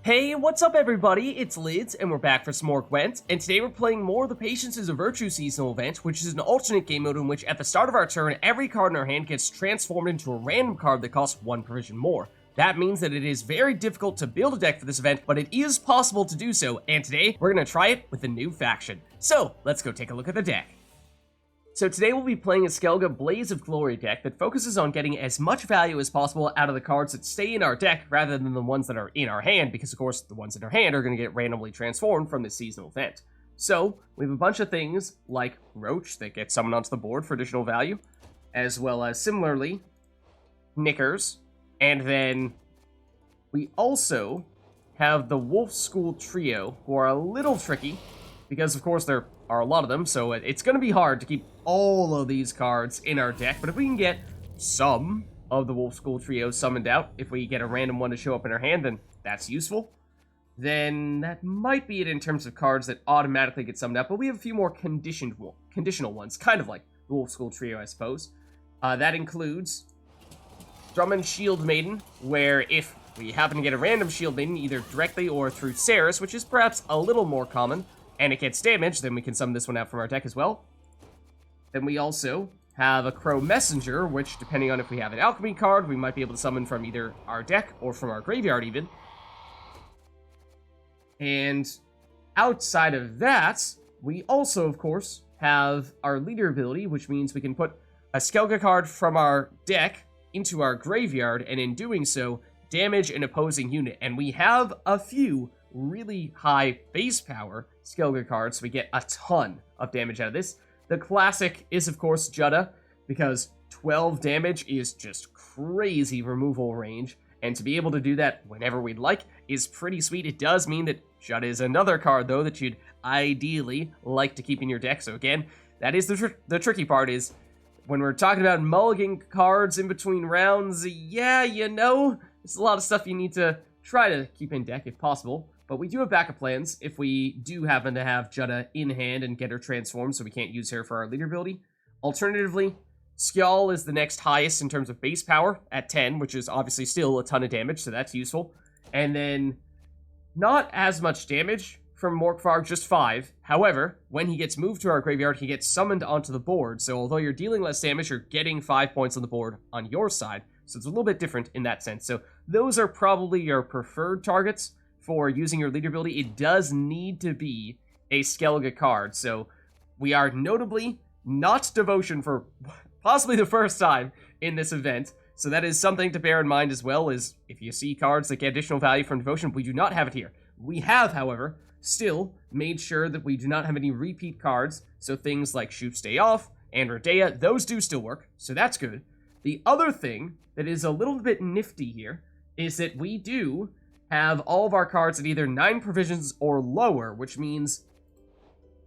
Hey, what's up everybody? It's Lids, and we're back for some more Gwent, and today we're playing more of the Patience is a Virtue seasonal event, which is an alternate game mode in which at the start of our turn, every card in our hand gets transformed into a random card that costs 1 provision more. That means that it is very difficult to build a deck for this event, but it is possible to do so, and today we're going to try it with a new faction. So, let's go take a look at the deck. So today we'll be playing a Skellige Blaze of Glory deck that focuses on getting as much value as possible out of the cards that stay in our deck rather than the ones that are in our hand, because of course the ones in our hand are going to get randomly transformed from this seasonal event. So we have a bunch of things like Roach that get summoned onto the board for additional value, as well as similarly Knickers, and then we also have the Wolf School Trio, who are a little tricky, because of course there are a lot of them, so it's going to be hard to keep all of these cards in our deck, but if we can get some of the Wolf School Trio summoned out, if we get a random one to show up in our hand, then that's useful. Then that might be it in terms of cards that automatically get summoned out, but we have a few more conditional ones, kind of like the Wolf School Trio, I suppose. That includes Drummond Shieldmaiden, where if we happen to get a random Shieldmaiden, either directly or through Ceres, which is perhaps a little more common, and it gets damaged, then we can summon this one out from our deck as well. Then we also have a Crow Messenger, which, depending on if we have an Alchemy card, we might be able to summon from either our deck or from our graveyard even. And outside of that, we also, of course, have our Leader ability, which means we can put a Skellige card from our deck into our graveyard, and in doing so, damage an opposing unit. And we have a few really high base power Skellige cards, so we get a ton of damage out of this. The classic is, of course, Jutta, because 12 damage is just crazy removal range, and to be able to do that whenever we'd like is pretty sweet. It does mean that Jutta is another card, though, that you'd ideally like to keep in your deck. So again, that is the tricky part, is when we're talking about mulligan cards in between rounds, yeah, you know, there's a lot of stuff you need to try to keep in deck if possible. But we do have backup plans if we do happen to have Jutta in hand and get her transformed, so we can't use her for our leader ability. Alternatively, Skjall is the next highest in terms of base power at 10, which is obviously still a ton of damage, so that's useful. And then, not as much damage from Morkvag, just 5. However, when he gets moved to our graveyard, he gets summoned onto the board, so although you're dealing less damage, you're getting 5 points on the board on your side, so it's a little bit different in that sense. So those are probably your preferred targets for using your leader ability. It does need to be a Skellige card, so we are notably not Devotion for possibly the first time in this event, so that is something to bear in mind as well, is if you see cards that get additional value from Devotion, we do not have it here. We have, however, still made sure that we do not have any repeat cards, so things like Shoot Stay Off and Rodea, those do still work, so that's good. The other thing that is a little bit nifty here is that we do have all of our cards at either 9 provisions or lower, which means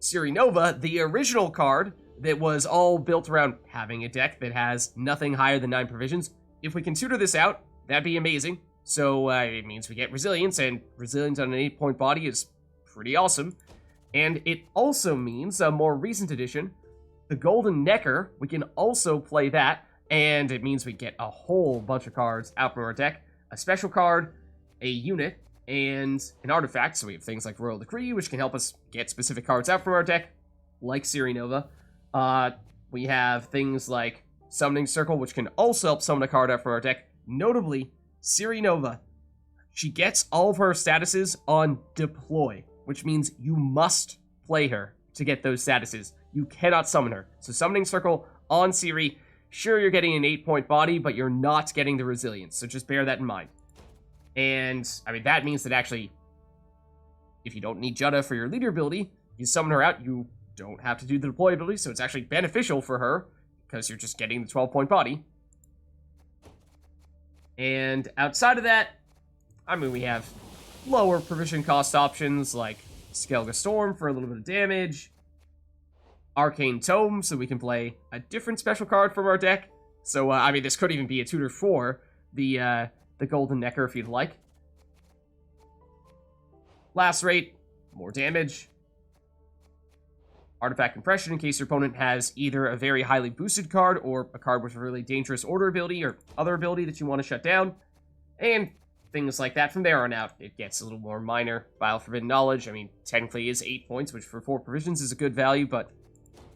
Ciri Nova, the original card that was all built around having a deck that has nothing higher than 9 provisions, if we can tutor this out, that'd be amazing. So it means we get Resilience, and Resilience on an 8-point body is pretty awesome. And it also means a more recent addition, the Golden Necker, we can also play that, and it means we get a whole bunch of cards out from our deck. A special card, a unit, and an artifact, so we have things like Royal Decree, which can help us get specific cards out from our deck, like Ciri Nova. We have things like Summoning Circle, which can also help summon a card out from our deck. Notably, Ciri Nova, she gets all of her statuses on deploy, which means you must play her to get those statuses. You cannot summon her. So Summoning Circle on Ciri, sure, you're getting an 8-point body, but you're not getting the Resilience, so just bear that in mind. And, I mean, that means that actually, if you don't need Jutta for your leader ability, you summon her out, you don't have to do the deploy ability, so it's actually beneficial for her, because you're just getting the 12-point body. And outside of that, I mean, we have lower provision cost options, like Skellige Storm for a little bit of damage, Arcane Tome, so we can play a different special card from our deck. So, I mean, this could even be a tutor for the Golden Necker if you'd like. Lacerate, more damage. Artefact Compression in case your opponent has either a very highly boosted card or a card with a really dangerous order ability or other ability that you want to shut down. And things like that. From there on out, it gets a little more minor. Vial Forbidden Knowledge, I mean, technically is 8 points, which for 4 provisions is a good value, but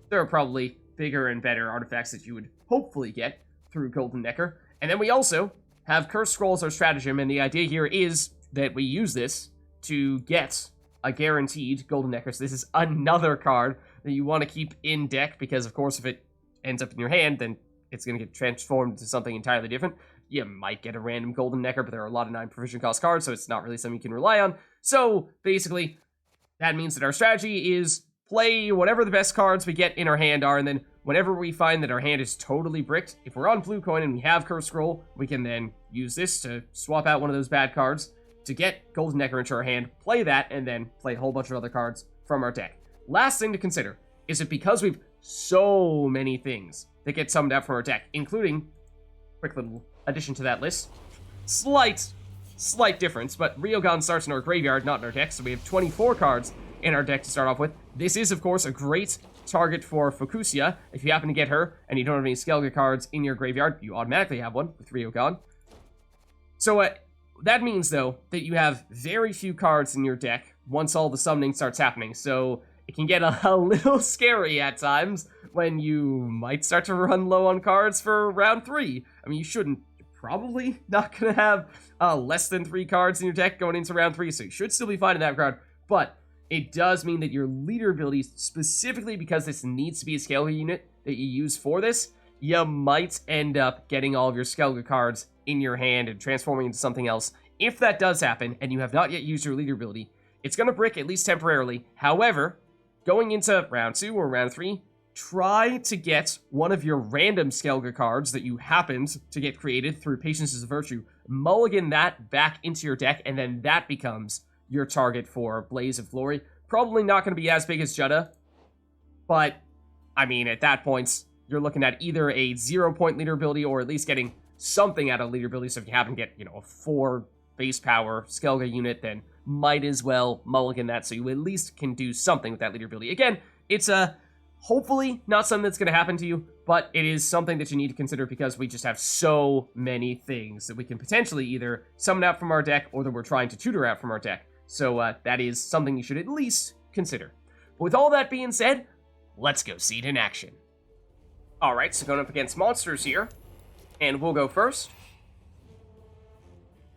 there are probably bigger and better artifacts that you would hopefully get through Golden Necker. And then we also have Curse Scroll as our stratagem, and the idea here is that we use this to get a guaranteed Golden Necker. So this is another card that you want to keep in deck, because of course if it ends up in your hand, then it's going to get transformed into something entirely different. You might get a random Golden Necker, but there are a lot of 9 provision cost cards, so it's not really something you can rely on. So basically, that means that our strategy is play whatever the best cards we get in our hand are, and then whenever we find that our hand is totally bricked, if we're on blue coin and we have Curse Scroll, we can then use this to swap out one of those bad cards to get Golden Necker into our hand, play that, and then play a whole bunch of other cards from our deck. Last thing to consider is that because we've so many things that get summoned out from our deck, including, quick little addition to that list, slight difference, but Rioghan starts in our graveyard, not in our deck, so we have 24 cards in our deck to start off with. This is, of course, a great target for Focusia. If you happen to get her, and you don't have any Skellige cards in your graveyard, you automatically have one with Rioghan. So, that means, though, that you have very few cards in your deck once all the summoning starts happening, so it can get a little scary at times when you might start to run low on cards for round 3. I mean, you're probably not going to have less than 3 cards in your deck going into round 3, so you should still be fine in that regard, but it does mean that your leader abilities, specifically because this needs to be a Skellige unit that you use for this, you might end up getting all of your Skellige cards in your hand and transforming into something else. If that does happen, and you have not yet used your leader ability, it's going to brick at least temporarily. However, going into round 2 or round 3, try to get one of your random Skellige cards that you happened to get created through Patience is a Virtue, mulligan that back into your deck, and then that becomes your target for Blaze of Glory. Probably not going to be as big as Jutta, but, I mean, at that point, you're looking at either a 0-point leader ability or at least getting something out of leader ability. So if you happen to get, a 4 base power Skellige unit, then might as well mulligan that so you at least can do something with that leader ability. Again, it's hopefully not something that's going to happen to you, but it is something that you need to consider because we just have so many things that we can potentially either summon out from our deck or that we're trying to tutor out from our deck. So that is something you should at least consider. But with all that being said, let's go see it in action. Alright, so going up against monsters here, and we'll go first.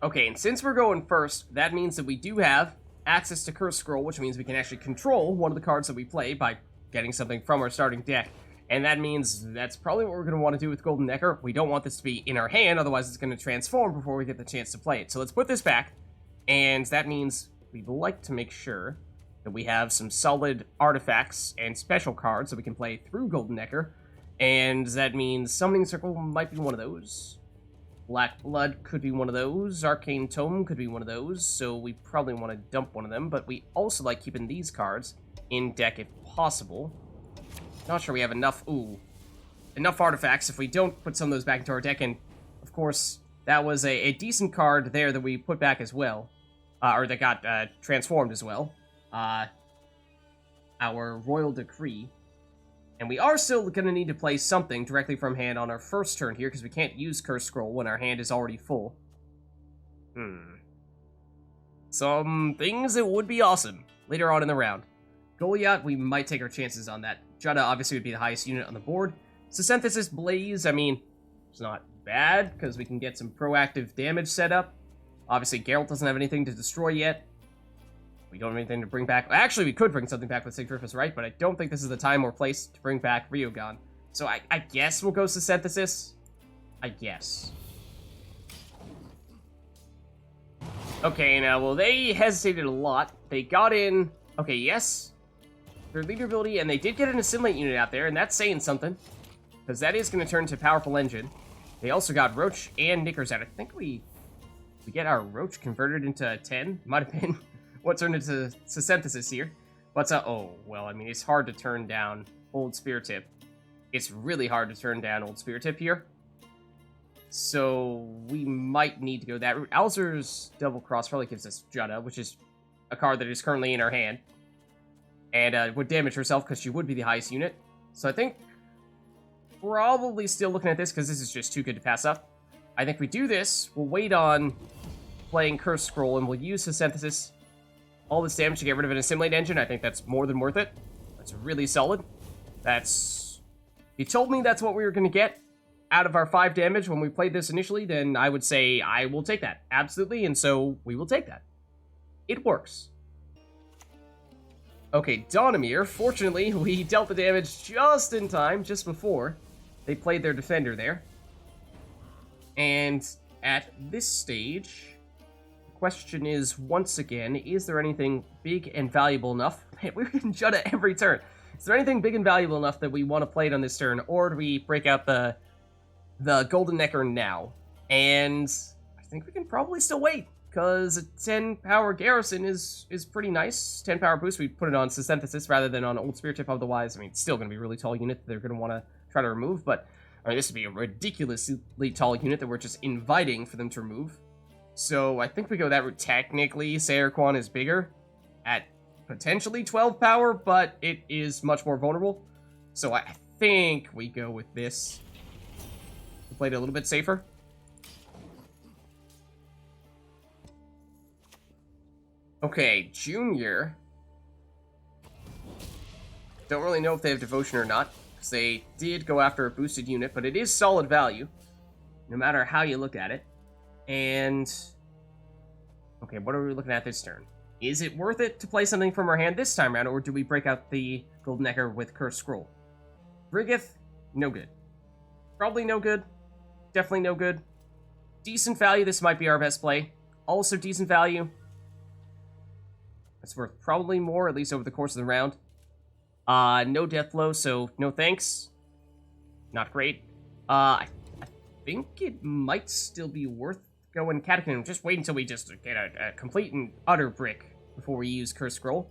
Okay, and since we're going first, that means that we do have access to Curse Scroll, which means we can actually control one of the cards that we play by getting something from our starting deck. And that means that's probably what we're going to want to do with Golden Necker. We don't want this to be in our hand, otherwise it's going to transform before we get the chance to play it. So let's put this back, and that means we'd like to make sure that we have some solid artifacts and special cards that we can play through Golden Necker. And that means Summoning Circle might be one of those. Black Blood could be one of those. Arcane Tome could be one of those. So we probably want to dump one of them. But we also like keeping these cards in deck if possible. Not sure we have enough artifacts if we don't put some of those back into our deck. And, of course, that was a decent card there that we put back as well. Or that got transformed as well. Our Royal Decree. And we are still going to need to play something directly from hand on our first turn here, because we can't use Curse Scroll when our hand is already full. Some things that would be awesome later on in the round. Goliath, we might take our chances on that. Jutta obviously would be the highest unit on the board. Synthesis Blaze, I mean, it's not bad, because we can get some proactive damage set up. Obviously, Geralt doesn't have anything to destroy yet. We don't have anything to bring back. Actually, we could bring something back with Sigriffus, right? But I don't think this is the time or place to bring back Rioghan. So I guess we'll go Synthesis. I guess. Okay, now, well, they hesitated a lot. They got in... Okay, yes. Their leader ability, and they did get an Assimilate unit out there, and that's saying something. Because that is going to turn to Powerful Engine. They also got Roach and Knickers out. I think we get our Roach converted into a 10. Might have been... what turned into Synthesis here. But, oh, well, I mean, it's hard to turn down Old Spear Tip. It's really hard to turn down Old Spear Tip here. So, we might need to go that route. Alzur's Double Cross probably gives us Jutta, which is a card that is currently in our hand. And would damage herself because she would be the highest unit. So I think probably still looking at this because this is just too good to pass up. I think we do this. We'll wait on playing Curse Scroll, and we'll use his synthesis. All this damage to get rid of an Assimilate engine, I think that's more than worth it. That's really solid. That's... If you told me that's what we were going to get out of our 5 damage when we played this initially, then I would say I will take that. Absolutely, and so we will take that. It works. Okay, Dawnamir. Fortunately, we dealt the damage just in time, just before they played their defender there. And at this stage, the question is, once again, is there anything big and valuable enough? Man, we're getting Jutta every turn. Is there anything big and valuable enough that we want to play it on this turn, or do we break out the Golden Necker now? And I think we can probably still wait, because a 10 power garrison is pretty nice. 10 power boost, we put it on synthesis rather than on Old Spear Tip. Otherwise, I mean, it's still going to be a really tall unit that they're going to want to try to remove, but I mean, this would be a ridiculously tall unit that we're just inviting for them to remove. So I think we go that route. Technically, Saerquan is bigger at potentially 12 power, but it is much more vulnerable. So I think we go with this. We played it a little bit safer. Okay, Junior. Don't really know if they have Devotion or not, because they did go after a boosted unit, but it is solid value, no matter how you look at it. And... okay, what are we looking at this turn? Is it worth it to play something from our hand this time around, or do we break out the Golden Necker with Cursed Scroll? Ysgith, no good. Probably no good. Definitely no good. Decent value, this might be our best play. Also decent value. It's worth probably more, at least over the course of the round. No death blow, so no thanks. Not great. I think it might still be worth going Catacomb. Just wait until we just get a complete and utter brick before we use Curse Scroll.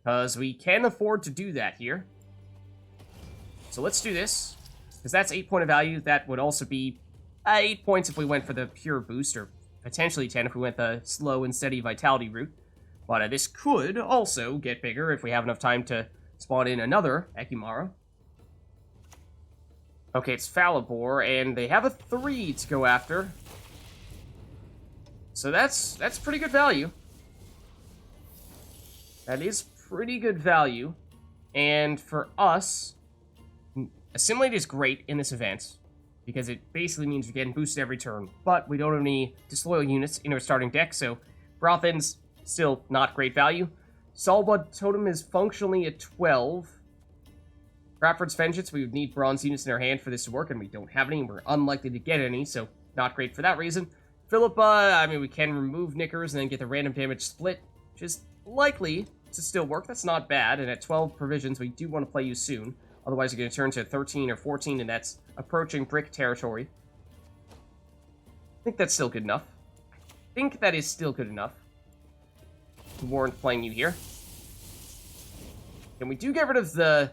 Because we can afford to do that here. So let's do this. Because that's 8 point of value. That would also be 8 points if we went for the pure boost, or potentially 10 if we went the slow and steady vitality route. But this could also get bigger if we have enough time to spawn in another Ekimara. Okay, it's Falibor, and they have a 3 to go after. So that's pretty good value. That is pretty good value. And for us, Assimilate is great in this event, because it basically means we're getting boosted every turn. But we don't have any disloyal units in our starting deck, so Brothin's still not great value. Soulblood Totem is functionally a 12. Rapford's Vengeance, we would need bronze units in our hand for this to work, and we don't have any, and we're unlikely to get any, so not great for that reason. Philippa, I mean, we can remove Knickers and then get the random damage split, which is likely to still work. That's not bad, and at 12 provisions, we do want to play you soon. Otherwise, you're going to turn to 13 or 14, and that's approaching brick territory. I think that's still good enough. I think that is still good enough to warrant playing you here. And we do get rid of the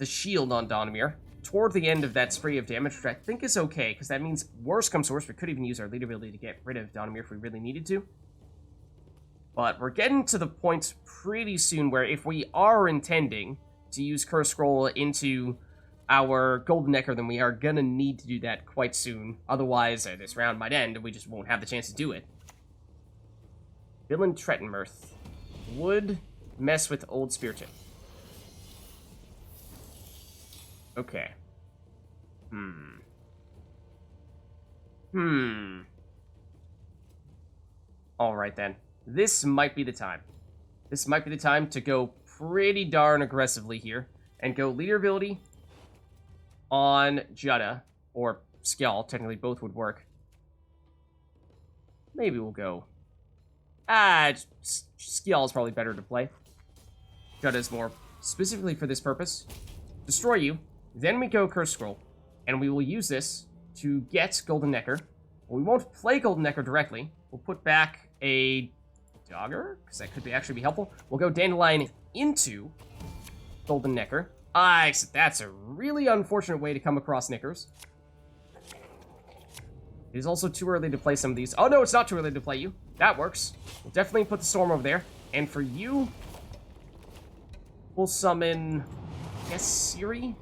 shield on Dawnamir toward the end of that spree of damage, which I think is okay, because that means worst comes to worst, we could even use our lead ability to get rid of Dawnamir if we really needed to. But we're getting to the point pretty soon where if we are intending to use Curse Scroll into our Golden Necker, then we are gonna need to do that quite soon. Otherwise, this round might end, and we just won't have the chance to do it. Villain Trettenmirth would mess with Old Spear Tip. Okay. Alright then. This might be the time. This might be the time to go pretty darn aggressively here. And go leader ability on Jutta. Or Skjall. Technically both would work. Maybe we'll go... Skjall is probably better to play. Jutta is more specifically for this purpose. Destroy you. Then we go Curse Scroll, and we will use this to get Golden Necker. We won't play Golden Necker directly. We'll put back a Dogger, because that could actually be helpful. We'll go Dandelion into Golden Necker. That's a really unfortunate way to come across Knickers. It is also too early to play some of these. Oh no, it's not too early to play you. That works. We'll definitely put the Storm over there. And for you, we'll summon... yes, Ciri?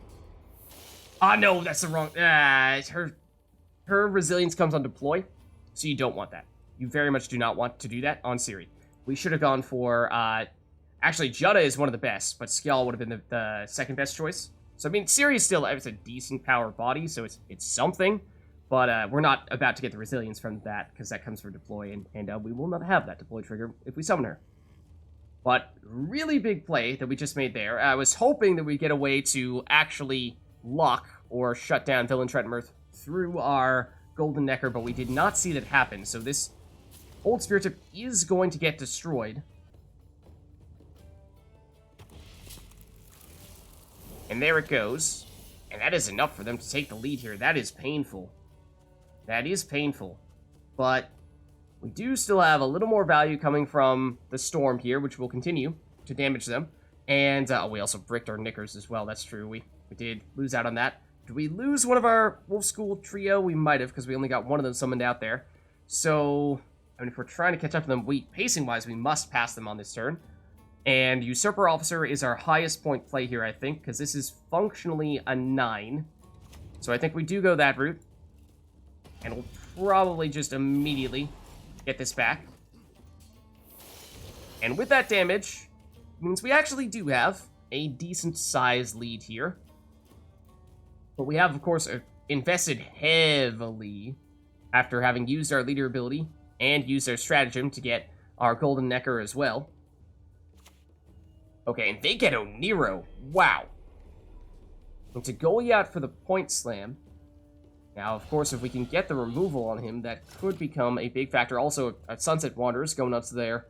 No, that's the wrong... her resilience comes on deploy, so you don't want that. You very much do not want to do that on Ciri. We should have gone for, actually, Jutta is one of the best, but Skjall would have been the second best choice. So, I mean, Ciri is still, it's a decent power body, so it's something, but we're not about to get the resilience from that, because that comes from deploy, and we will not have that deploy trigger if we summon her. But really big play that we just made there. I was hoping that we'd get a way to actually lock or shut down Villain Trentmirth through our Golden Necker, but we did not see that happen, so this Old Spirit Tip is going to get destroyed. And there it goes. And that is enough for them to take the lead here. That is painful. That is painful. But we do still have a little more value coming from the Storm here, which will continue to damage them. And we also bricked our Knickers as well. That's true. We did lose out on that. Did we lose one of our Wolf School trio? We might have, because we only got one of them summoned out there. So, I mean, if we're trying to catch up to them, pacing-wise, we must pass them on this turn. And Usurper Officer is our highest point play here, I think, because this is functionally a 9. So I think we do go that route. And we'll probably just immediately get this back. And with that damage, means we actually do have a decent-sized lead here. But we have, of course, invested heavily after having used our leader ability and used our stratagem to get our Golden Necker as well. Okay, and they get Oniro. Wow. And to Goliath for the point slam. Now, of course, if we can get the removal on him, that could become a big factor. Also, a Sunset Wanderers going up to there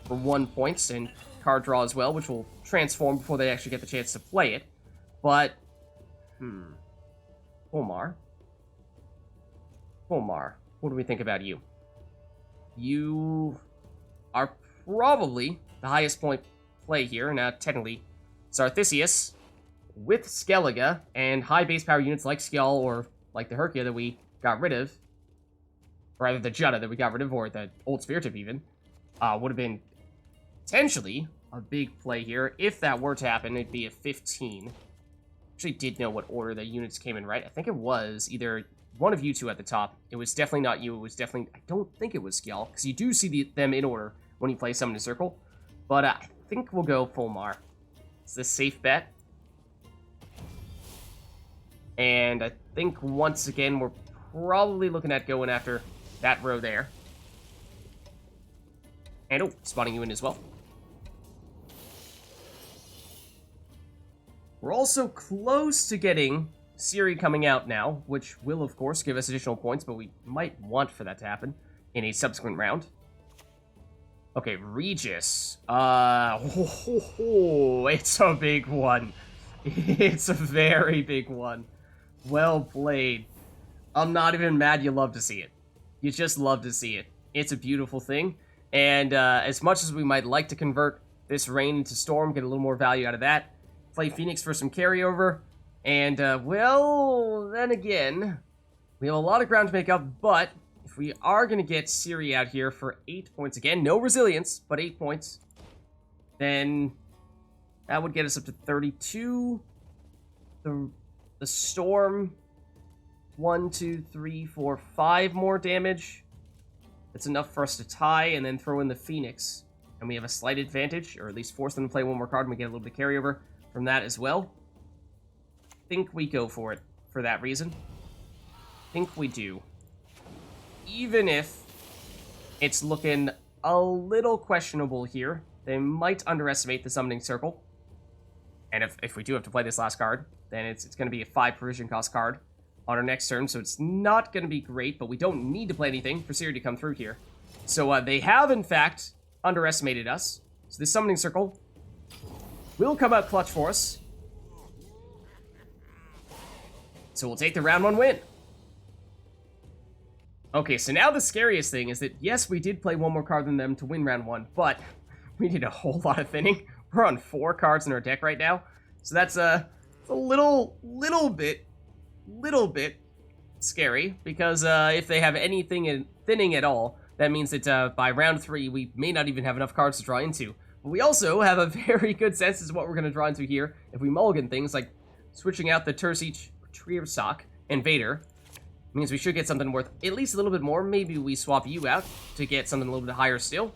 for 1 point and card draw as well, which will transform before they actually get the chance to play it. But, Omar, what do we think about you? You are probably the highest point play here. Now, technically, Sarthisius with Skellige and high base power units like Skjall or like the Herkia that we got rid of, or rather the Jutta that we got rid of, or the Old Spirit Tip even, would have been potentially a big play here. If that were to happen, it'd be a 15. Actually did know what order the units came in, right? I think it was either one of you two at the top. It was definitely not you. It was definitely, I don't think it was Skjall, because you do see them in order when you play Summon a Circle. But I think we'll go Fulmar. It's the safe bet. And I think once again, we're probably looking at going after that row there. And spawning you in as well. We're also close to getting Ciri coming out now, which will, of course, give us additional points, but we might want for that to happen in a subsequent round. Okay, Regis. It's a big one. It's a very big one. Well played. I'm not even mad, you love to see it. You just love to see it. It's a beautiful thing, and as much as we might like to convert this rain into storm, get a little more value out of that, play Phoenix for some carryover, and, well, then again, we have a lot of ground to make up, but if we are going to get Ciri out here for 8 points, again, no resilience, but 8 points, then that would get us up to 32. The Storm, 1, 2, 3, 4, 5 more damage. That's enough for us to tie, and then throw in the Phoenix. And we have a slight advantage, or at least force them to play one more card, and we get a little bit of carryover from that as well. I think we go for it for that reason. I think we do. Even if it's looking a little questionable here, they might underestimate the Summoning Circle. And if we do have to play this last card, then it's going to be a 5 provision cost card on our next turn, so it's not going to be great, but we don't need to play anything for Ciri to come through here. So they have, in fact, underestimated us. So this Summoning Circle will come out clutch for us. So we'll take the round 1 win. Okay, so now the scariest thing is that, yes, we did play one more card than them to win round 1, but we did a whole lot of thinning. We're on 4 cards in our deck right now, so that's a little bit scary, because if they have anything in thinning at all, that means that by round 3, we may not even have enough cards to draw into. But we also have a very good sense as to what we're going to draw into here if we mulligan things like switching out the Tuirseach Invader Means we should get something worth at least a little bit more. Maybe we swap you out to get something a little bit higher still.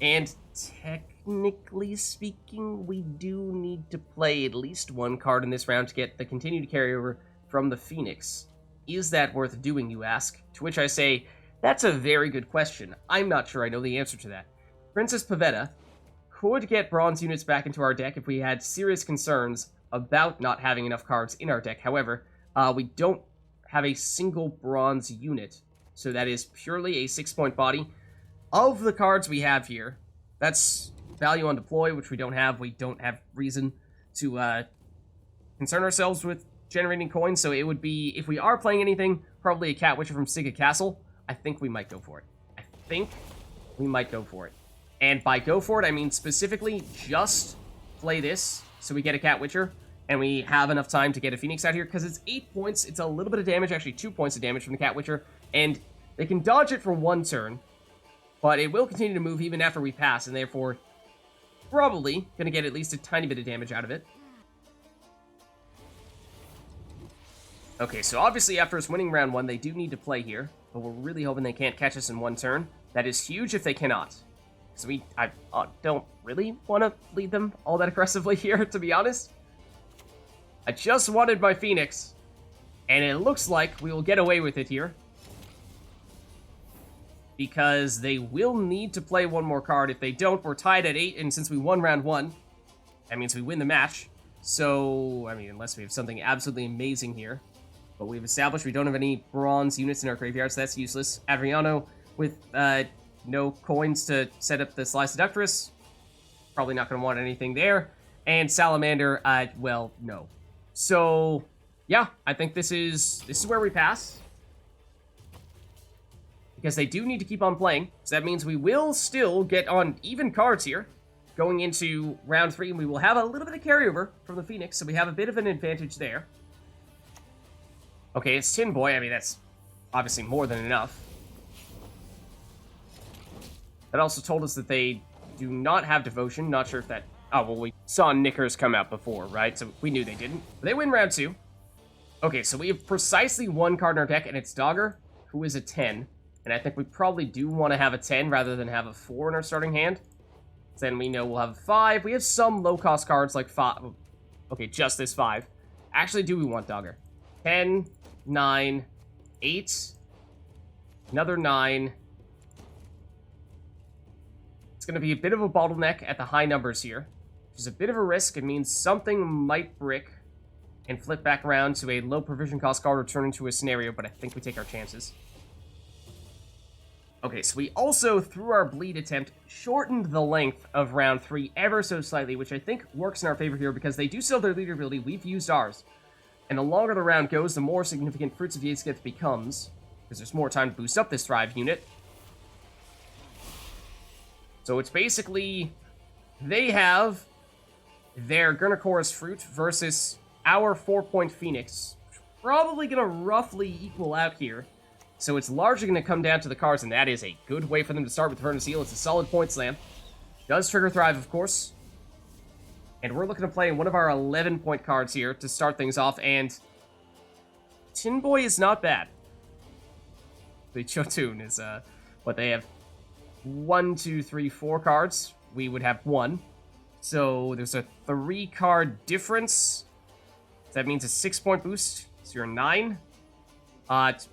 And technically speaking, we do need to play at least one card in this round to get the continued carryover from the Phoenix. Is that worth doing, you ask? To which I say, that's a very good question. I'm not sure I know the answer to that. Princess Pavetta could get bronze units back into our deck if we had serious concerns about not having enough cards in our deck. However, we don't have a single bronze unit, so that is purely a 6-point body. Of the cards we have here, that's value on deploy, which we don't have. We don't have reason to concern ourselves with generating coins, so it would be, if we are playing anything, probably a Cat Witcher from Sigga Castle. I think we might go for it. And by go for it, I mean specifically just play this, so we get a Cat Witcher, and we have enough time to get a Phoenix out here, because it's 8 points, it's a little bit of damage, actually 2 points of damage from the Cat Witcher, and they can dodge it for 1 turn, but it will continue to move even after we pass, and therefore probably going to get at least a tiny bit of damage out of it. Okay, so obviously after us winning round 1, they do need to play here, but we're really hoping they can't catch us in 1 turn. That is huge if they cannot. So I don't really want to lead them all that aggressively here, to be honest. I just wanted my Phoenix, and it looks like we will get away with it here. Because they will need to play 1 more card. If they don't, we're tied at 8, and since we won round 1, that means we win the match. So, I mean, unless we have something absolutely amazing here. But we've established we don't have any bronze units in our graveyard, so that's useless. Adriano with no coins to set up the Sly Seductress. Probably not going to want anything there. And Salamander, well, no. So, yeah, I think this is where we pass. Because they do need to keep on playing. So that means we will still get on even cards here. Going into round 3, and we will have a little bit of carryover from the Phoenix, so we have a bit of an advantage there. Okay, it's Tin Boy. I mean, that's obviously more than enough. That also told us that they do not have Devotion. Not sure if that... Oh, well, we saw Knickers come out before, right? So we knew they didn't. But they win round 2. Okay, so we have precisely 1 card in our deck, and it's Dogger, who is a 10. And I think we probably do want to have a 10 rather than have a 4 in our starting hand. Then we know we'll have 5. We have some low-cost cards like 5. Okay, just this 5. Actually, do we want Dogger? 10, 9, 8, another 9. It's going to be a bit of a bottleneck at the high numbers here, which is a bit of a risk. It means something might brick and flip back around to a low provision cost card or turn into a scenario, but I think we take our chances. Okay, so we also, through our bleed attempt, shortened the length of round 3 ever so slightly, which I think works in our favor here because they do still have their leader ability. We've used ours. And the longer the round goes, the more significant Fruits of Ysgith becomes, because there's more time to boost up this Thrive unit. So it's basically, they have their Gurnacor's Fruit versus our 4-point Phoenix. Probably going to roughly equal out here. So it's largely going to come down to the cards, and that is a good way for them to start with Vernus Seal. It's a solid point slam. Does trigger Thrive, of course. And we're looking to play one of our 11-point cards here to start things off, and Tin Boy is not bad. The Jotun is, what they have 1, 2, 3, 4 cards. We would have 1. So there's a 3-card difference. That means a 6-point boost. So you're 9. It's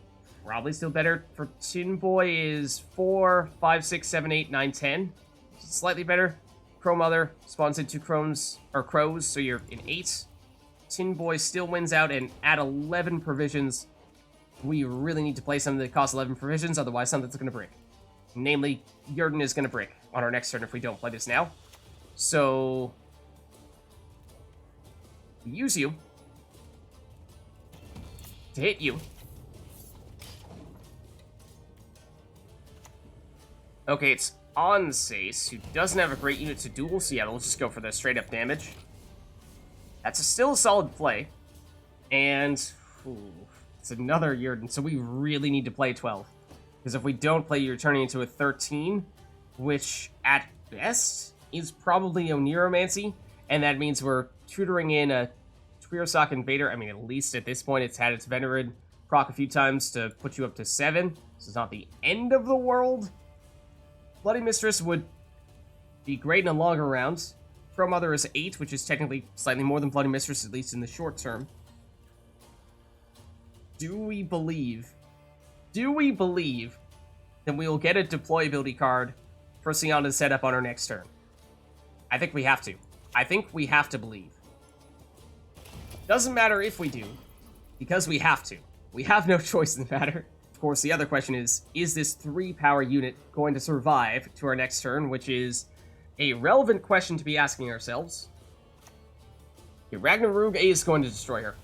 probably still better for Tin Boy is 4, 5, 6, 7, 8, 9, 10. Slightly better. Crow Mother spawns into crows, so you're in 8. Tin Boy still wins out, and at 11 provisions, we really need to play something that costs 11 provisions, otherwise something's going to break. Namely, Yurden is going to break on our next turn if we don't play this now. So, we use you to hit you. Okay, it's Onsace, who doesn't have a great unit to duel, so yeah, we'll just go for the straight-up damage. That's still a solid play. And, it's another Yurden, so we really need to play 12. Because if we don't play, you're turning into a 13, which, at best, is probably Oniromancy, and that means we're tutoring in a Tuirseach Invader. I mean, at least at this point, it's had its Venerate proc a few times to put you up to 7. This is not the end of the world. Bloody Mistress would be great in a longer round. Pro Mother is 8, which is technically slightly more than Bloody Mistress, at least in the short term. Do we believe that we will get a deployability card for Siana's setup on our next turn? I think we have to. I think we have to believe. Doesn't matter if we do, because we have to. We have no choice in the matter. Of course, the other question is this 3-power unit going to survive to our next turn, which is a relevant question to be asking ourselves. Okay, Ragnarug is going to destroy her,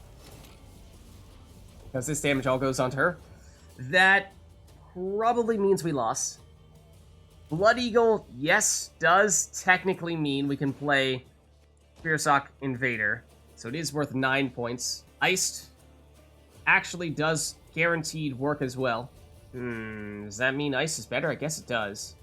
because this damage all goes onto her. That probably means we lost. Blood Eagle, yes, does technically mean we can play Tuirseach Invader, so it is worth 9 points. Iced actually does guaranteed work as well. Does that mean Ice is better? I guess it does.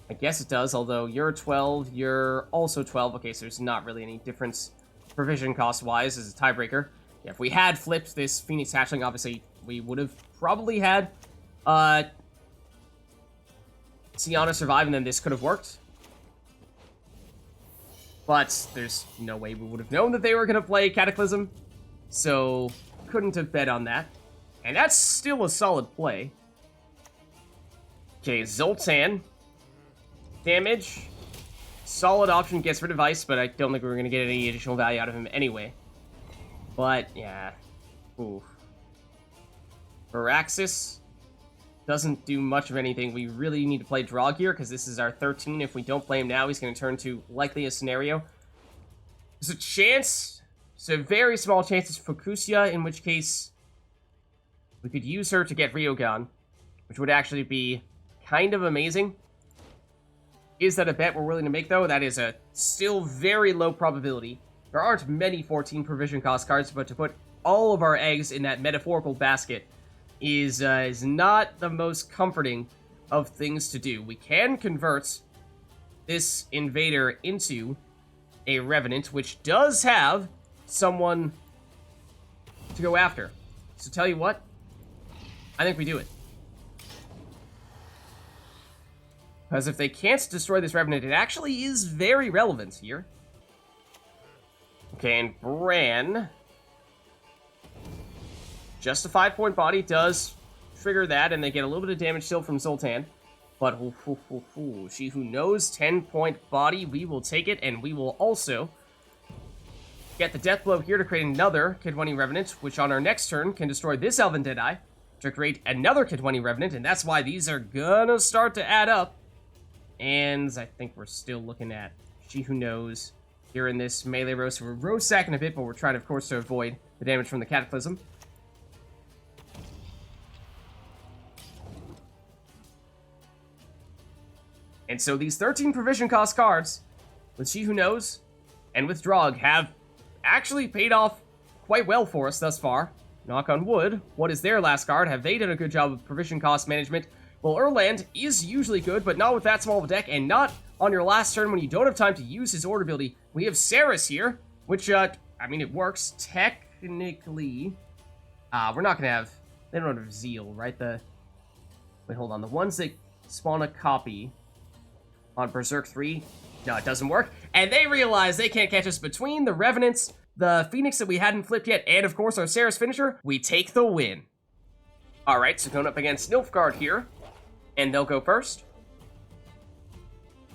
I guess it does, although you're 12, you're also 12. Okay, so there's not really any difference provision cost-wise as a tiebreaker. Yeah, if we had flipped this Phoenix Hatchling, obviously we would have probably had Siana survive, and then this could have worked. But there's no way we would have known that they were going to play Cataclysm, so couldn't have bet on that. And that's still a solid play. Okay, Zoltan. Damage. Solid option, gets rid of Ice, but I don't think we're going to get any additional value out of him anyway. But, yeah. Ooh. Varaxis doesn't do much of anything. We really need to play Drog here, because this is our 13. If we don't play him now, he's going to turn to likely a scenario. There's a chance, it's a very small chance it's Focusia, in which case we could use her to get Rioghan, which would actually be kind of amazing. Is that a bet we're willing to make, though? That is a still very low probability. There aren't many 14 provision cost cards, but to put all of our eggs in that metaphorical basket is not the most comforting of things to do. We can convert this Invader into a Revenant, which does have someone to go after. So tell you what, I think we do it. Because if they can't destroy this Revenant, it actually is very relevant here. Okay, and Bran. Just a 5-point body does trigger that, and they get a little bit of damage still from Zoltan. But, She Who Knows, 10-point body, we will take it, and we will also get the Death Blow here to create another Kidwani Revenant, which on our next turn can destroy this Elven Deadeye to create another Kidwani Revenant, and that's why these are gonna start to add up. And I think we're still looking at She Who Knows here in this melee row. So we're row sacking a bit, but we're trying, of course, to avoid the damage from the Cataclysm. And so these 13 provision cost cards, with She Who Knows and with Drog, have actually paid off quite well for us thus far. Knock on wood. What is their last card? Have they done a good job of provision cost management? Well, Erland is usually good, but not with that small of a deck, and not on your last turn when you don't have time to use his order ability. We have Saris here, which, I mean, it works technically. We're not going to have, they don't have Zeal, right? Wait, hold on. The ones that spawn a copy on Berserk 3, no, it doesn't work. And they realize they can't catch us between the Revenants, the Phoenix that we hadn't flipped yet, and, of course, our Saris finisher. We take the win. All right, so going up against Nilfgaard here. And they'll go first.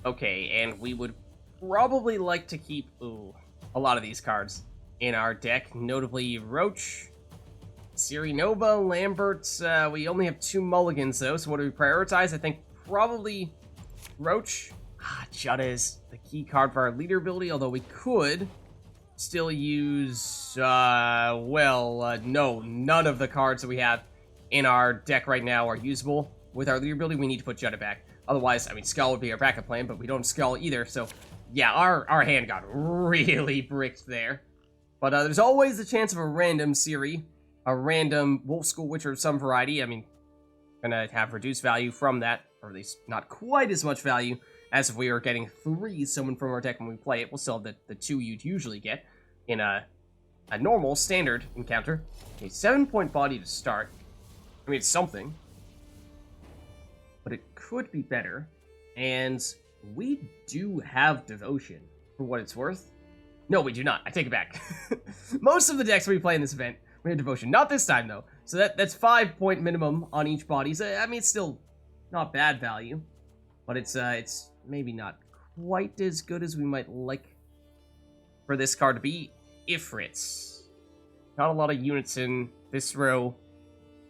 Okay, and we would probably like to keep, a lot of these cards in our deck. Notably, Roach, Ciri Nova, Lambert. We only have 2 mulligans, though, so what do we prioritize? I think probably Roach. Jutta is the key card for our leader ability, although we could still use, no, none of the cards that we have in our deck right now are usable. With our leader ability, we need to put Jutta back. Otherwise, I mean, Skjall would be our backup plan, but we don't have Skjall either, so yeah, our hand got really bricked there. But there's always the chance of a random Ciri, a random Wolf School Witcher of some variety. I mean, gonna have reduced value from that, or at least not quite as much value as if we were getting 3 summoned from our deck when we play it. We'll still have the 2 you'd usually get in a normal, standard encounter. A 7-point body to start. I mean, it's something. But it could be better. And we do have Devotion, for what it's worth. No, we do not. I take it back. Most of the decks we play in this event, we have Devotion. Not this time, though. So that's 5 point minimum on each body. So, I mean, it's still not bad value. But it's maybe not quite as good as we might like for this card to be. Ifrits. Not a lot of units in this row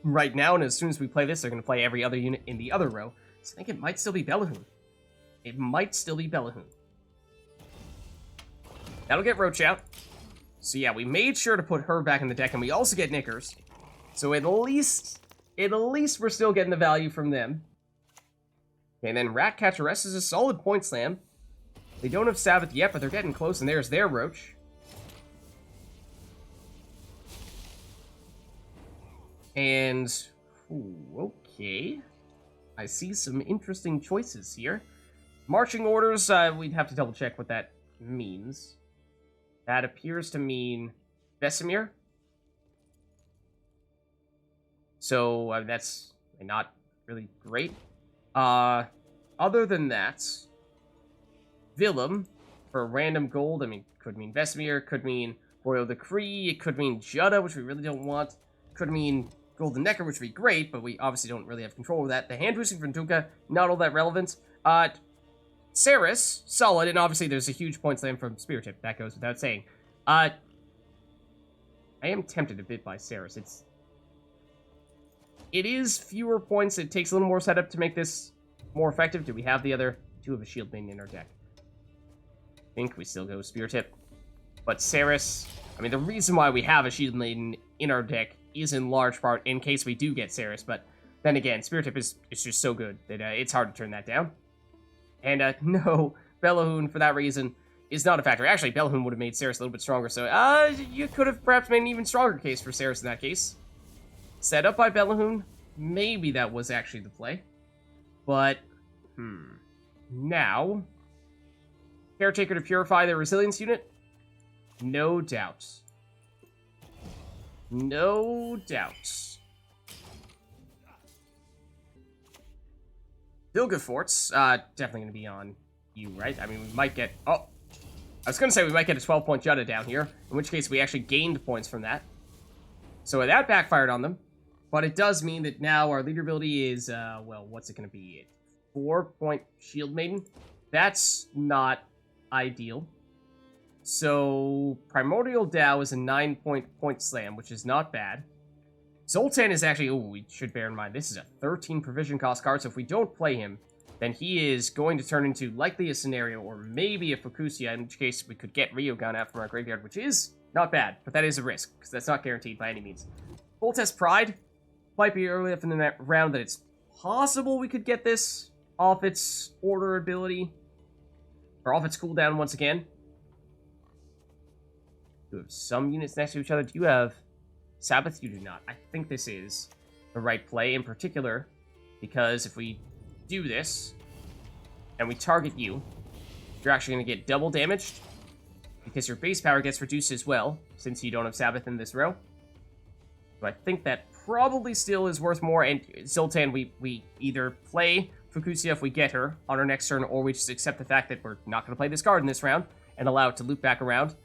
right now, and as soon as we play this, they're going to play every other unit in the other row. So I think it might still be Bellahoon. It might still be Bellahoon. That'll get Roach out. So yeah, we made sure to put her back in the deck, and we also get Knickers. So at least we're still getting the value from them. Okay, and then Ratcatcheress is a solid point slam. They don't have Sabbath yet, but they're getting close, and there's their Roach. And, ooh, okay. I see some interesting choices here. Marching orders, we'd have to double check what that means. That appears to mean Vesemir. So, that's not really great. Other than that, Willem, for random gold, I mean, could mean Vesemir, could mean Royal Decree, it could mean Jutta, which we really don't want, could mean Golden Necker, which would be great, but we obviously don't really have control of that. The hand boosting from Tuka, not all that relevant. Ceres, solid, and obviously there's a huge point slam from Spear Tip, that goes without saying. I am tempted a bit by Ceres. It is fewer points, it takes a little more setup to make this more effective. Do we have the other two of a Shieldmaiden in our deck? I think we still go Spear Tip. But Ceres, I mean, the reason why we have a Shieldmaiden in our deck is in large part in case we do get Ceres, but then again, Spear Tip is just so good that it's hard to turn that down. And no, Bellahoon, for that reason, is not a factor. Actually, Bellahoon would have made Ceres a little bit stronger, so you could have perhaps made an even stronger case for Ceres in that case. Set up by Bellahoon, maybe that was actually the play. But, now, Caretaker to purify their resilience unit? No doubt. No doubt. Vilgefortz, definitely going to be on you, right? I mean, we might get... Oh! I was going to say we might get a 12-point Jutta down here, in which case we actually gained points from that. So that backfired on them. But it does mean that now our leader ability is, well, what's it going to be? 4-point Shieldmaiden? That's not ideal. So, Primordial Dow is a 9-point point slam, which is not bad. Zoltan is actually, we should bear in mind, this is a 13 provision cost card, so if we don't play him, then he is going to turn into likely a scenario, or maybe a Fukusia, in which case we could get Rioghan out from our graveyard, which is not bad, but that is a risk, because that's not guaranteed by any means. Voltest Pride might be early enough in the round that it's possible we could get this off its order ability, or off its cooldown once again. You have some units next to each other. Do you have Sabbath? You do not. I think this is the right play, in particular, because if we do this, and we target you, you're actually going to get double damaged, because your base power gets reduced as well, since you don't have Sabbath in this row. So I think that probably still is worth more, and Zoltan, we either play Fukusia if we get her on our next turn, or we just accept the fact that we're not going to play this card in this round, and allow it to loop back around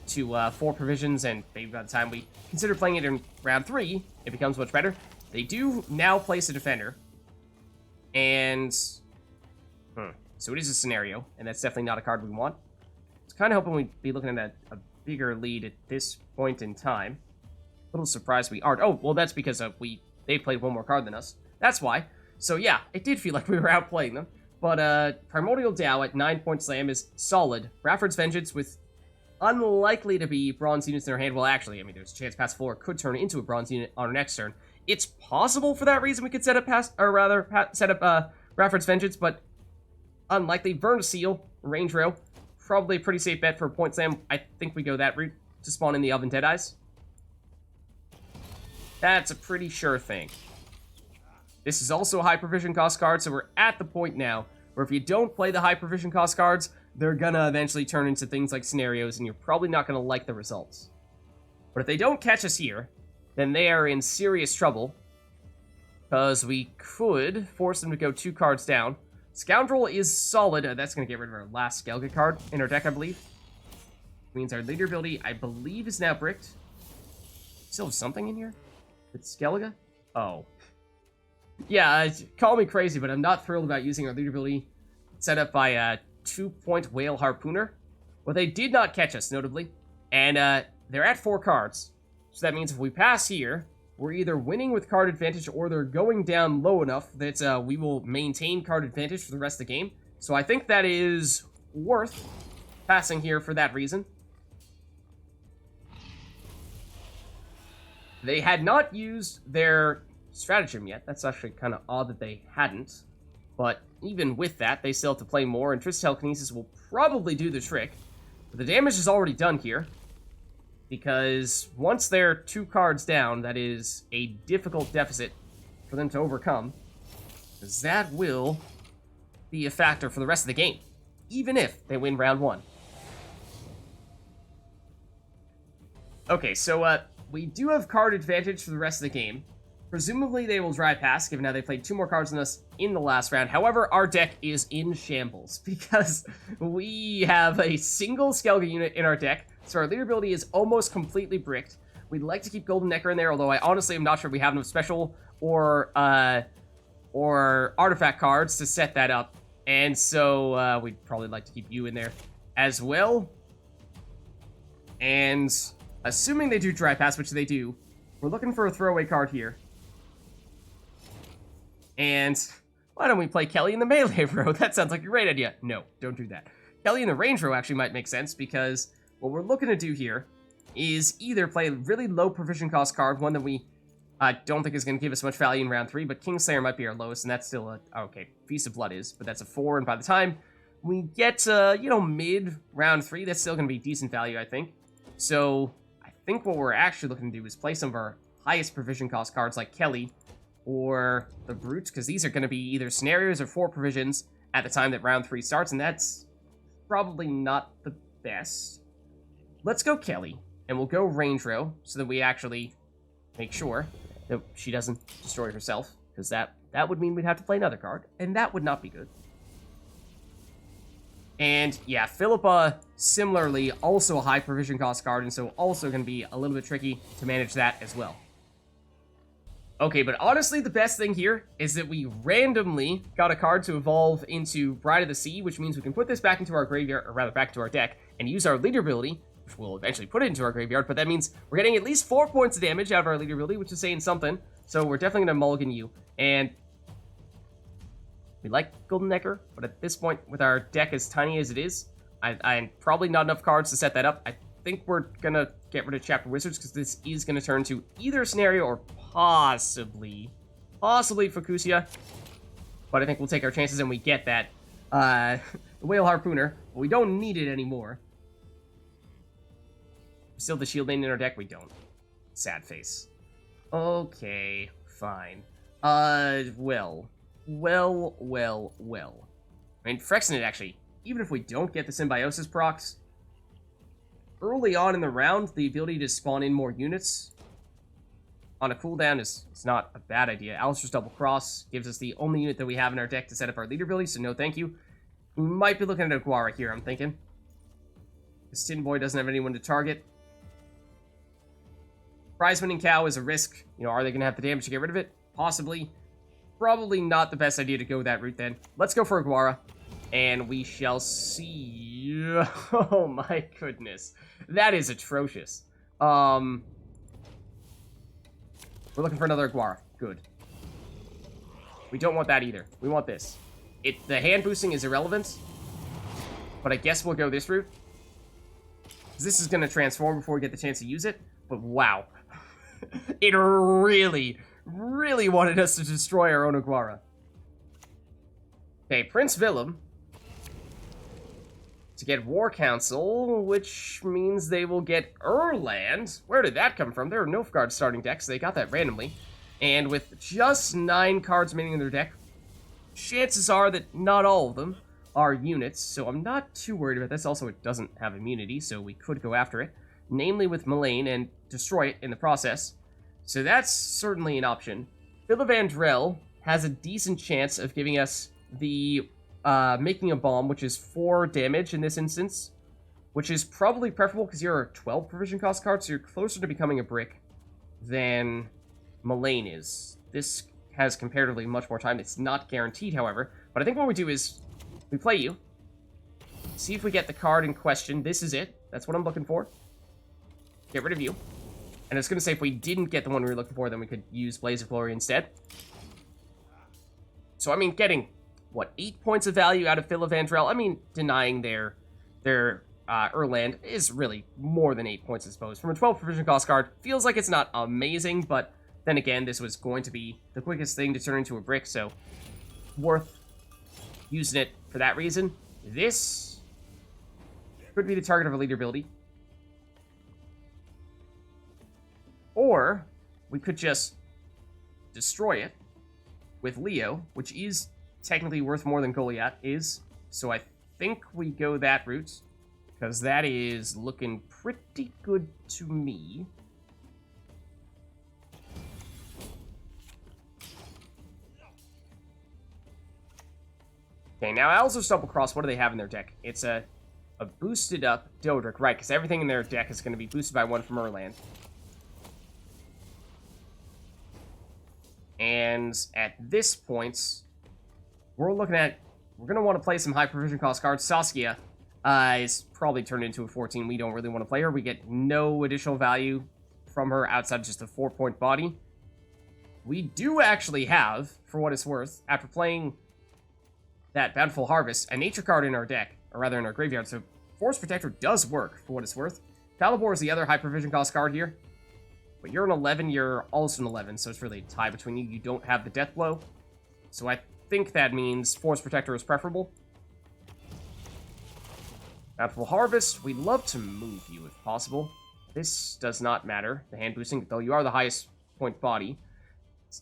to 4 provisions, and maybe by the time we consider playing it in round 3, it becomes much better. They do now place a defender, and so it is a scenario, and that's definitely not a card we want. I was kind of hoping we'd be looking at a bigger lead at this point in time. A little surprised we aren't. Oh, well, that's because they played one more card than us. That's why. So yeah, it did feel like we were outplaying them. But Primordial Dow at 9-point slam is solid. Rafford's Vengeance with unlikely to be bronze units in our hand. Well, actually, I mean, there's a chance Pass 4 could turn into a bronze unit on our next turn. It's possible for that reason we could set up Rafford's Vengeance, but unlikely. Vernaseal, range row, probably a pretty safe bet for a point slam. I think we go that route to spawn in the Elven Deadeyes. That's a pretty sure thing. This is also a high provision cost card, so we're at the point now where if you don't play the high provision cost cards, they're gonna eventually turn into things like scenarios, and you're probably not gonna like the results. But if they don't catch us here, then they are in serious trouble. because we could force them to go 2 cards down. Scoundrel is solid. That's going to get rid of our last Skellige card in our deck, I believe. Means our leader ability, I believe, is now bricked. Still have something in here? With Skellige? Oh. Yeah, call me crazy, but I'm not thrilled about using our leader ability set up by a 2-point whale harpooner. Well, they did not catch us, notably. And they're at 4 cards. So that means if we pass here, we're either winning with card advantage or they're going down low enough that we will maintain card advantage for the rest of the game. So I think that is worth passing here for that reason. They had not used their stratagem yet. That's actually kind of odd that they hadn't. But even with that, they still have to play more, and Twisted Telekinesis will probably do the trick. But the damage is already done here, because once they're 2 cards down, that is a difficult deficit for them to overcome, because that will be a factor for the rest of the game, even if they win round 1. Okay, so we do have card advantage for the rest of the game. Presumably they will dry pass, given how they played 2 more cards than us in the last round. However, our deck is in shambles, because we have a single Skellige unit in our deck, so our leader ability is almost completely bricked. We'd like to keep Golden Necker in there, although I honestly am not sure we have enough special or artifact cards to set that up. And so we'd probably like to keep you in there as well. And assuming they do dry pass, which they do, we're looking for a throwaway card here. And why don't we play Kelly in the melee row? That sounds like a great idea. No, don't do that. Kelly in the range row actually might make sense, because what we're looking to do here is either play a really low provision cost card, one that we don't think is going to give us much value in round 3, but Kingslayer might be our lowest, and that's still a... Okay, Feast of Blood is, but that's a 4, and by the time we get, mid round 3, that's still going to be decent value, I think. So I think what we're actually looking to do is play some of our highest provision cost cards, like Kelly or the Brutes, because these are going to be either scenarios or 4 provisions at the time that round 3 starts, and that's probably not the best. Let's go Kelly, and we'll go range row, so that we actually make sure that she doesn't destroy herself, because that would mean we'd have to play another card, and that would not be good. And yeah, Philippa, similarly, also a high provision cost card, and so also going to be a little bit tricky to manage that as well. Okay, but honestly, the best thing here is that we randomly got a card to evolve into Bride of the Sea, which means we can put this back into our graveyard, or rather back into our deck, and use our leader ability, which we'll eventually put it into our graveyard, but that means we're getting at least 4 points of damage out of our leader ability, which is saying something, so we're definitely going to mulligan you. And we like Golden Necker, but at this point, with our deck as tiny as it is, I'm probably not enough cards to set that up. I think we're going to get rid of Chapter Wizards, because this is going to turn to either a scenario or possibly Fukusia. But I think we'll take our chances and we get that. Whale Harpooner. But we don't need it anymore. Still the Shieldmaiden in our deck? We don't. Sad face. Okay, fine. Well. I mean, Frexinate, actually, even if we don't get the Symbiosis procs, early on in the round, the ability to spawn in more units on a cooldown is not a bad idea. Alistair's Double Cross gives us the only unit that we have in our deck to set up our leader ability, so no thank you. We might be looking at a Guara here, I'm thinking. This Tin Boy doesn't have anyone to target. Prize-winning Cow is a risk. You know, are they going to have the damage to get rid of it? Possibly. Probably not the best idea to go that route then. Let's go for a Guara, and we shall see. Oh my goodness. That is atrocious. We're looking for another Guara. Good. We don't want that either. We want this. The hand boosting is irrelevant, but I guess we'll go this route. This is going to transform before we get the chance to use it, but wow. It really wanted us to destroy our own Aguara. Okay, Prince Willem to get War Council, which means they will get Erland. Where did that come from? There are Nilfgaard starting decks, so they got that randomly. And with just 9 cards remaining in their deck, chances are that not all of them are units, so I'm not too worried about this. Also, it doesn't have immunity, so we could go after it, namely with Mullane, and destroy it in the process. So that's certainly an option. Filavandrel has a decent chance of giving us the making a bomb, which is 4 damage in this instance, which is probably preferable because you're a 12 provision cost card, so you're closer to becoming a brick than Mullane is. This has comparatively much more time. It's not guaranteed, however, but I think what we do is we play you, see if we get the card in question. This is it. That's what I'm looking for. Get rid of you. And I was going to say, if we didn't get the one we were looking for, then we could use Blaze of Glory instead. So, I mean, getting, what, 8 points of value out of Filavandrel? I mean, denying their Erland is really more than 8 points, I suppose. From a 12 provision cost card, feels like it's not amazing, but then again, this was going to be the quickest thing to turn into a brick, so worth using it for that reason. This could be the target of a leader ability. Or we could just destroy it with Leo, which is technically worth more than Goliath is. So I think we go that route, because that is looking pretty good to me. Okay, now Alzur's Double Cross, what do they have in their deck? It's a boosted up Dodric, right, because everything in their deck is going to be boosted by 1 from Erland. And at this point, we're going to want to play some high provision cost cards. Saskia is probably turned into a 14. We don't really want to play her. We get no additional value from her outside of just a 4-point body. We do actually have, for what it's worth, after playing that Bountiful Harvest, a nature card in our deck, or rather in our graveyard, so Force Protector does work, for what it's worth. Falibor is the other high provision cost card here. But you're an 11, you're also an 11, so it's really a tie between you. You don't have the Death Blow. So I think that means Force Protector is preferable. Bountiful Harvest, we'd love to move you if possible. This does not matter, the hand boosting, though you are the highest point body.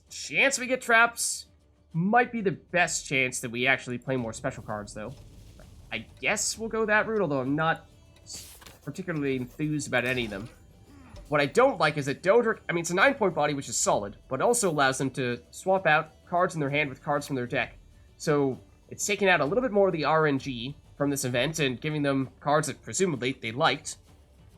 Chance we get traps might be the best chance that we actually play more special cards, though. I guess we'll go that route, although I'm not particularly enthused about any of them. What I don't like is that Dodric, I mean, it's a 9-point body, which is solid, but also allows them to swap out cards in their hand with cards from their deck. So it's taking out a little bit more of the RNG from this event and giving them cards that presumably they liked,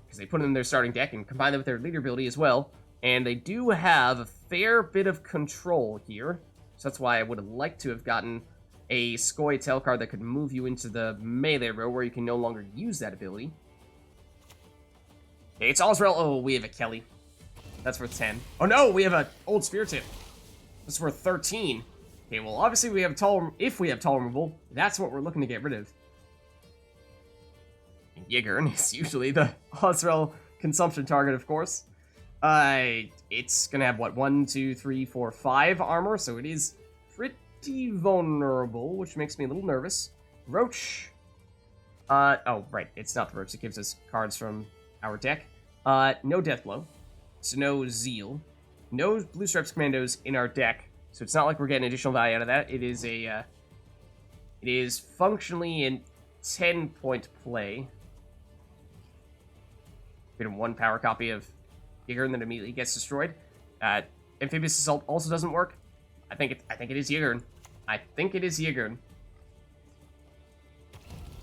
because they put them in their starting deck and combine them with their leader ability as well. And they do have a fair bit of control here, so that's why I would have liked to have gotten a Skellige card that could move you into the melee row where you can no longer use that ability. Okay, it's Osrel. Oh, we have a Kelly. That's worth 10. Oh no, we have an Old Spear Tip. That's worth 13. Okay, well, obviously we have if we have Tall Removal, that's what we're looking to get rid of. And Yigern is usually the Osrel consumption target, of course. It's gonna have, what, 1, 2, 3, 4, 5 armor, so it is pretty vulnerable, which makes me a little nervous. Roach. Oh, right, it's not the Roach. It gives us cards from our deck. No Death Blow, so no Zeal. No Blue Stripes Commandos in our deck, so it's not like we're getting additional value out of that. It is a, it is functionally a 10-point play. Get a 1 power copy of Yigern that immediately gets destroyed. Amphibious Assault also doesn't work. I think it is Yigern. I think it is Yigern.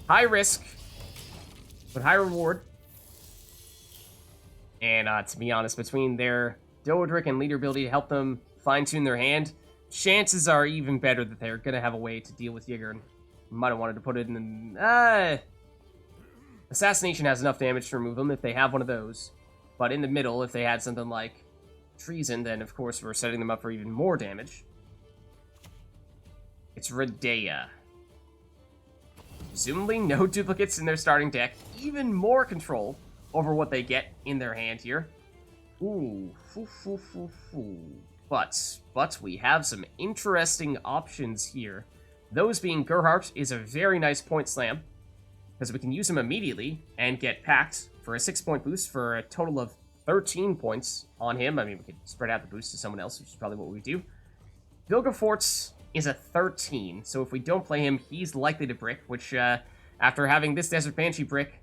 High risk, but high reward. And to be honest, between their Dodric and leader ability to help them fine-tune their hand, chances are even better that they're going to have a way to deal with Yigern. Might have wanted to put it in... Assassination has enough damage to remove them if they have one of those. But in the middle, if they had something like Treason, then of course we're setting them up for even more damage. It's Redea. Presumably no duplicates in their starting deck. Even more control over what they get in their hand here. Ooh. But we have some interesting options here. Those being Gerhardt is a very nice point slam, because we can use him immediately and get packed for a 6-point boost for a total of 13 points on him. I mean, we could spread out the boost to someone else, which is probably what we do. Vilgefortz is a 13, so if we don't play him, he's likely to brick, which, after having this Desert Banshee brick,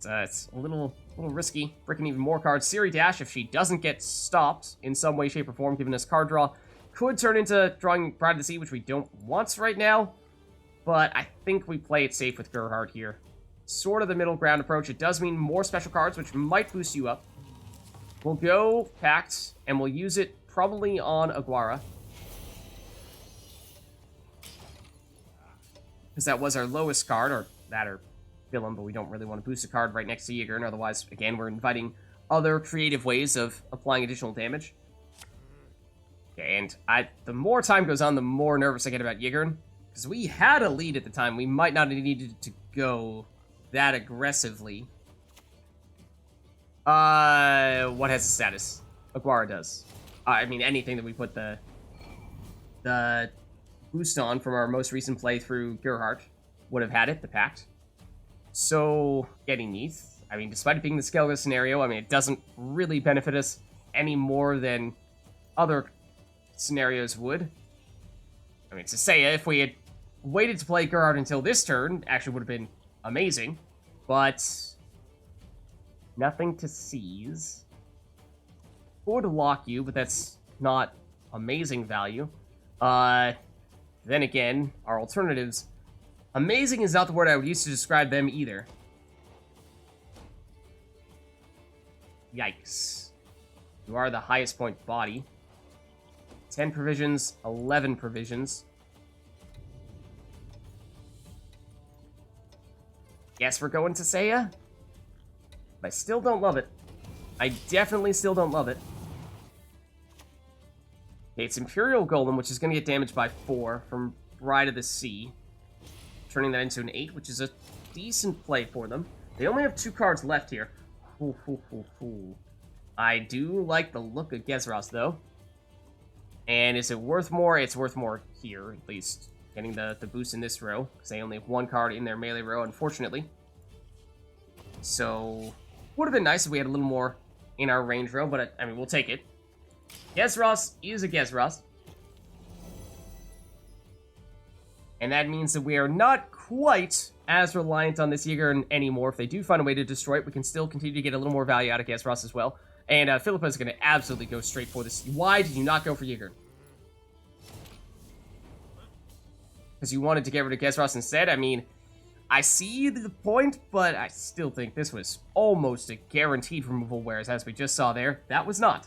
it's a little risky. Freaking even more cards. Ciri Dash, if she doesn't get stopped in some way, shape, or form, given us card draw, could turn into drawing Pride of the Sea, which we don't want right now. But I think we play it safe with Gerhard here. Sort of the middle ground approach. It does mean more special cards, which might boost you up. We'll go Pact, and we'll use it probably on Aguara. Because that was our lowest card, or that or Willem, but we don't really want to boost a card right next to Ygern. Otherwise, again, we're inviting other creative ways of applying additional damage. Okay, and the more time goes on, the more nervous I get about Ygern. Because we had a lead at the time. We might not have needed to go that aggressively. What has the status? Aguara does. I mean, anything that we put the boost on from our most recent playthrough, Gerhard, would have had it, the Pact. So, getting Neath, I mean, despite it being the Skellige scenario, I mean, it doesn't really benefit us any more than other scenarios would. I mean, to say if we had waited to play Gerhard until this turn, actually would have been amazing, but nothing to seize. Could lock you, but that's not amazing value. Then again, our alternatives. Amazing is not the word I would use to describe them either. Yikes. You are the highest point body. 10 provisions, 11 provisions. Guess we're going to Seiya? But I still don't love it. I definitely still don't love it. Okay, it's Imperial Golem, which is going to get damaged by 4 from Bride of the Sea. Turning that into an 8, which is a decent play for them. They only have 2 cards left here. I do like the look of Gezros, though. And is it worth more? It's worth more here, at least. Getting the boost in this row, because they only have 1 card in their melee row, unfortunately. So, would have been nice if we had a little more in our range row, but I mean, we'll take it. Gezros is a Gezros. And that means that we are not quite as reliant on this Ygern anymore. If they do find a way to destroy it, we can still continue to get a little more value out of Gezros as well. And Philippa is going to absolutely go straight for this. Why did you not go for Ygern? Because you wanted to get rid of Gezros instead? I mean, I see the point, but I still think this was almost a guaranteed removal, whereas as we just saw there, that was not.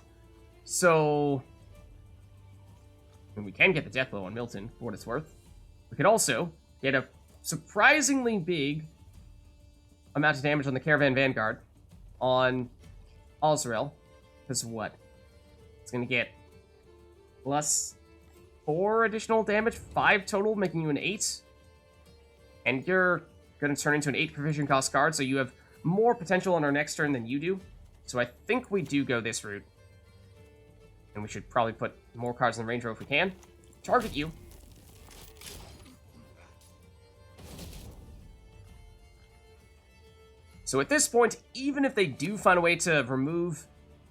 So, I mean, we can get the death blow on Milton, for what it's worth. We could also get a surprisingly big amount of damage on the Caravan Vanguard on Ozrel. Because what? It's going to get plus 4 additional damage, 5 total, making you an 8. And you're going to turn into an 8 provision cost card, so you have more potential on our next turn than you do. So I think we do go this route. And we should probably put more cards in the range row if we can. Target you. So at this point, even if they do find a way to remove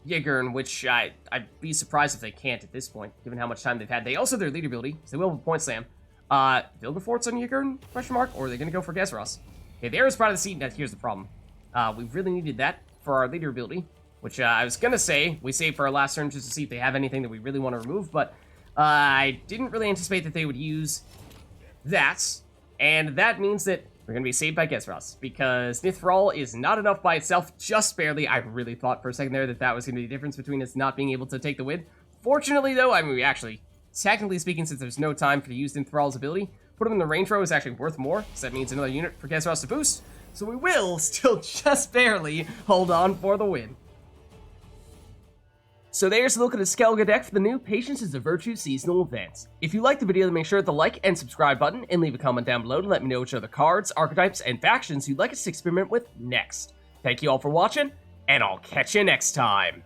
Ygern, which I'd be surprised if they can't at this point, given how much time they've had. They also have their leader ability, so they will have a point slam. Vilgefortz on Ygern, question mark, or are they going to go for Gezros? Okay, there is Pride of the Sea. Now here's the problem. We really needed that for our leader ability, which I was going to say we saved for our last turn just to see if they have anything that we really want to remove, but I didn't really anticipate that they would use that, and that means that we're going to be saved by Gezros, because Nithral is not enough by itself, just barely. I really thought for a second there that that was going to be the difference between us not being able to take the win. Fortunately, though, I mean, we actually, technically speaking, since there's no time for to use Nithral's ability, put him in the range row is actually worth more, so that means another unit for Gezros to boost, so we will still just barely hold on for the win. So there's a look at the Skellige deck for the new Patience is a Virtue seasonal event. If you liked the video, then make sure to hit the like and subscribe button, and leave a comment down below to let me know which other cards, archetypes, and factions you'd like us to experiment with next. Thank you all for watching, and I'll catch you next time.